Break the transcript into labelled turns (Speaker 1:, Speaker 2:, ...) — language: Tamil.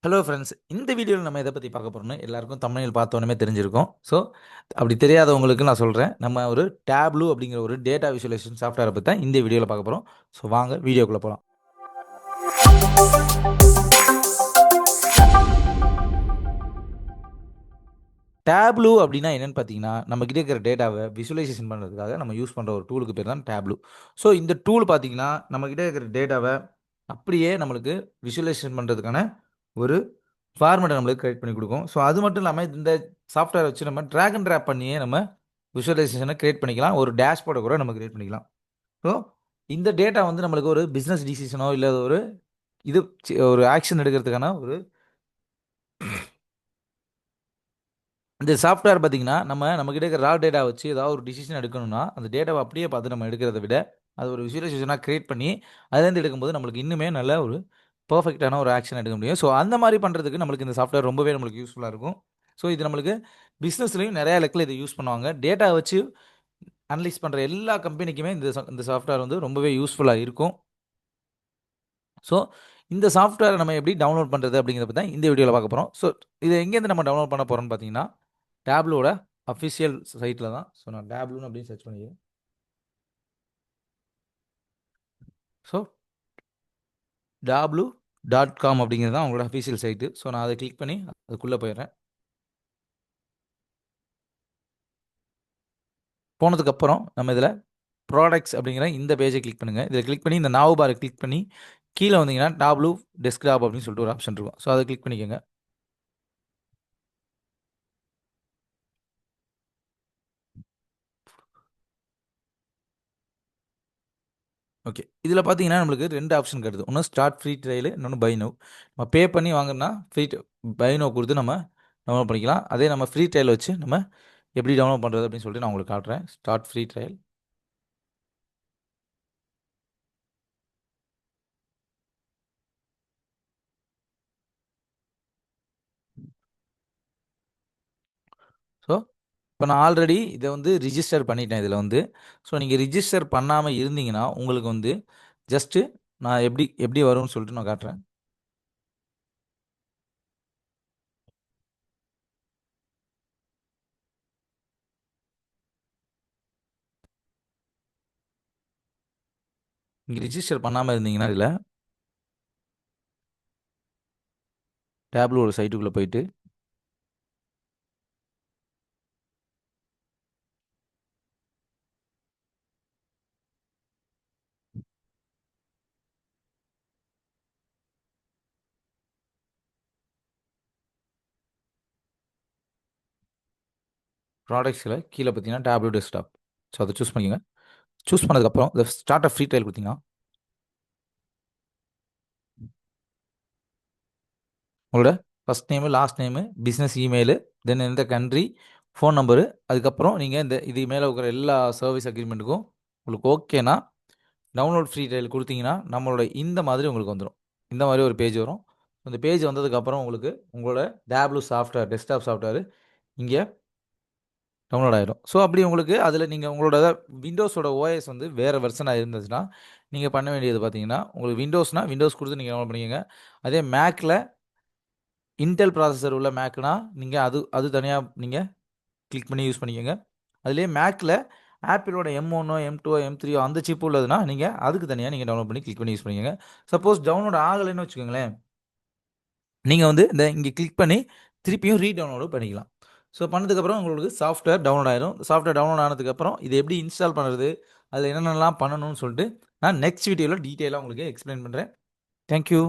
Speaker 1: Hello friends. இந்த வீடியோவில் நம்ம எதை பற்றி பார்க்க போகிறோம்னு எல்லாருக்கும் தமிழில் பார்த்தோன்னே தெரிஞ்சிருக்கும். ஸோ அப்படி தெரியாதவங்களுக்கு நான் சொல்கிறேன். நம்ம ஒரு டேப்லூ அப்படிங்கிற ஒரு டேட்டா விசுவலைசேஷன் சாஃப்ட்வேரை பற்றி தான் இந்த வீடியோவில் பார்க்க போகிறோம். ஸோ வாங்க வீடியோக்குள்ளே போகலாம். டேப்லூ அப்படின்னா என்னென்னு பார்த்தீங்கன்னா, நம்மக்கிட்ட இருக்கிற டேட்டாவை விசுவலைசேஷன் பண்ணுறதுக்காக நம்ம யூஸ் பண்ணுற ஒரு டூலுக்கு பேர் தான் டேப்லூ. ஸோ இந்த டூல் பார்த்தீங்கன்னா, நம்மக்கிட்ட இருக்கிற டேட்டாவை அப்படியே நம்மளுக்கு விசுவலைசேஷன் பண்ணுறதுக்கான ஒரு ஃபார்மேட்டை நம்மளுக்கு கிரியேட் பண்ணி கொடுக்கும். ஸோ அது மட்டும் இல்லாமல் இந்த சாஃப்ட்வேர் வச்சு நம்ம ட்ராக் அண்ட் ட்ராப் பண்ணியே நம்ம விசுவலைசேஷனை கிரியேட் பண்ணிக்கலாம். ஒரு டேஷ்போர்டை கூட நம்ம கிரியேட் பண்ணிக்கலாம். ஸோ இந்த டேட்டா வந்து நம்மளுக்கு ஒரு பிஸ்னஸ் டிசிஷனோ இல்லை ஒரு இது ஒரு ஆக்ஷன் எடுக்கிறதுக்கான ஒரு இந்த சாஃப்ட்வேர் பார்த்தீங்கன்னா, நம்மகிட்ட இருக்கிற ரா டேட்டா வச்சு ஏதாவது ஒரு டிசிஷன் எடுக்கணும்னா, அந்த டேட்டாவை அப்படியே பார்த்து நம்ம எடுக்கிறத விட, அது ஒரு விசுவலைசேஷனாக கிரியேட் பண்ணி, அதுலேருந்து எடுக்கும்போது நம்மளுக்கு இன்னுமே நல்ல ஒரு பெர்ஃபெக்ட்டான ஒரு ஆக்ஷன் எடுக்க முடியும். ஸோ அந்த மாதிரி பண்ணுறதுக்கு நம்மளுக்கு இந்த சாஃப்ட்வேர் ரொம்பவே நம்மளுக்கு யூஸ்ஃபுல்லாக இருக்கும். ஸோ இது நம்மளுக்கு பிஸ்னஸ்லையும் நிறையா லெக்கில் இதை யூஸ் பண்ணுவாங்க. டேட்டா வச்சு அனலைஸ் பண்ணுற எல்லா கம்பெனிக்குமே இந்த சாஃப்ட்வேர் வந்து ரொம்பவே யூஸ்ஃபுல்லாக இருக்கும். ஸோ இந்த சாஃப்ட்வேரை நம்ம எப்படி டவுன்லோட் பண்ணுறது அப்படிங்கிறத பற்றி தான் இந்த வீடியோவில் பார்க்க போகிறோம். ஸோ இதை எங்கேருந்து நம்ம டவுன்லோட் பண்ண போகிறோம்னு பார்த்தீங்கன்னா, டேப்லூவோட அஃபிஷியல் சைட்டில் தான். ஸோ நான் டேப்லூன்னு அப்படின்னு சர்ச் பண்ணிக்கிறேன். ஸோ டேப்லூ.com அப்படிங்கிறது தான் அவங்களோட அஃபிஷியல் சைட்டு. ஸோ நான் அதை கிளிக் பண்ணி அதுக்குள்ளே போயிடுறேன். போனதுக்கப்புறம் நம்ம இதில் ப்ராடக்ட்ஸ் அப்படிங்கிற இந்த பேஜை கிளிக் பண்ணுங்கள். இதில் கிளிக் பண்ணி இந்த நாவ் பாரை கிளிக் பண்ணி கீழே வந்தீங்கன்னா டேப்லூ டெஸ்க்டாப் அப்படின்னு சொல்லிட்டு ஒரு ஆப்ஷன் இருக்கும். ஸோ அதை கிளிக் பண்ணிக்கோங்க. ஓகே. இதில் பார்த்தீங்கன்னா நம்மளுக்கு 2 ஆப்ஷன் கிடைக்குது. ஒன்று ஸ்டார்ட் ஃப்ரீ ட்ரையல், இன்னொன்று பை நவ். நம்ம பே பண்ணி வாங்குறோம்னா பை நவ் கொடுத்து நம்ம டவுன்லோட் பண்ணிக்கலாம். அதே நம்ம ஃப்ரீ ட்ரையல் வச்சு நம்ம எப்படி டவுன்லோட் பண்ணுறது அப்படின்னு சொல்லிட்டு நான் உங்களுக்கு காட்டுறேன். Start free trial. ஸோ இப்போ நான் ஆல்ரெடி இதை வந்து ரிஜிஸ்டர் பண்ணிட்டேன் இதில் வந்து. ஸோ நீங்கள் ரிஜிஸ்டர் பண்ணாமல் இருந்தீங்கன்னா உங்களுக்கு வந்து ஜஸ்ட்டு நான் எப்படி எப்படி வரும்னு சொல்லிட்டு நான் காட்டுறேன். நீங்கள் ரிஜிஸ்டர் பண்ணாமல் இருந்தீங்கன்னா இதில் டேப்லூ ஒரு சைட்டுக்குள்ளே போயிட்டு ப்ராடக்ட்ஸில் கீழே பார்த்தீங்கன்னா டேப்லூ டெஸ்க்டாப். ஸோ அதை சூஸ் பண்ணிக்கோங்க. சூஸ் பண்ணதுக்கப்புறம் இந்த ஸ்டார்ட் ஃப்ரீ ட்ரையல் கொடுத்தீங்கன்னா உங்களோட first name, last name, business email, then எந்த கண்ட்ரி, ஃபோன் நம்பரு, அதுக்கப்புறம் நீங்கள் இது மேலே இருக்கிற எல்லா சர்வீஸ் அக்ரிமெண்ட்டுக்கும் உங்களுக்கு ஓகேனா டவுன்லோட் ஃப்ரீ ட்ரையல் கொடுத்தீங்கன்னா நம்மளோட இந்த மாதிரி உங்களுக்கு வந்துடும். இந்த மாதிரி ஒரு பேஜ் வரும். இந்த பேஜ் வந்ததுக்கப்புறம் உங்களுக்கு உங்களோட டேப்லூ சாஃப்ட்வேர் டெஸ்க்டாப் சாஃப்ட்வேர் இங்கே டவுன்லோட் ஆகிடும். ஸோ அப்படி உங்களுக்கு அதில் நீங்கள் உங்களோட விண்டோஸோட ஓஎஸ் வந்து வேறு வெர்ஷனாக இருந்துச்சுன்னா நீங்கள் பண்ண வேண்டியது பார்த்தீங்கன்னா, உங்களுக்கு விண்டோஸ்னால் விண்டோஸ் கொடுத்து நீங்கள் டவுன்லோட் பண்ணிக்கோங்க. அதே மேக்கில் இன்டெல் ப்ராசஸர் உள்ள மேக்னா நீங்கள் அது தனியாக நீங்கள் கிளிக் பண்ணி யூஸ் பண்ணிக்கோங்க. அதுலேயே மேக்கில் ஆப்பிளோட M1 M2 M3 அந்த சிப் உள்ளதுன்னா நீங்கள் அதுக்கு தனியாக நீங்கள் டவுன்லோட் பண்ணி கிளிக் பண்ணி யூஸ் பண்ணிக்கோங்க. சப்போஸ் டவுன்லோட் ஆகலைன்னு வச்சுக்கோங்களேன், நீங்கள் வந்து இங்கே கிளிக் பண்ணி திருப்பியும் ரீடவுன்லோடு பண்ணிக்கலாம். ஸோ பண்ணதுக்கப்புறம் உங்களுக்கு சாஃப்ட்வேர் டவுன்லோட் ஆயிடும். சாஃப்ட்வேர் டவுன்லோட் ஆனதுக்கப்புறம் இது எப்படி இன்ஸ்டால் பண்ணுறது, அதில் என்னென்னலாம் பண்ணணும்னு சொல்லிட்டு நான் நெக்ஸ்ட் வீடியோவில் டீட்டெயிலாக உங்களுக்கு எக்ஸ்பிளைன் பண்ணுறேன். தேங்க்யூ.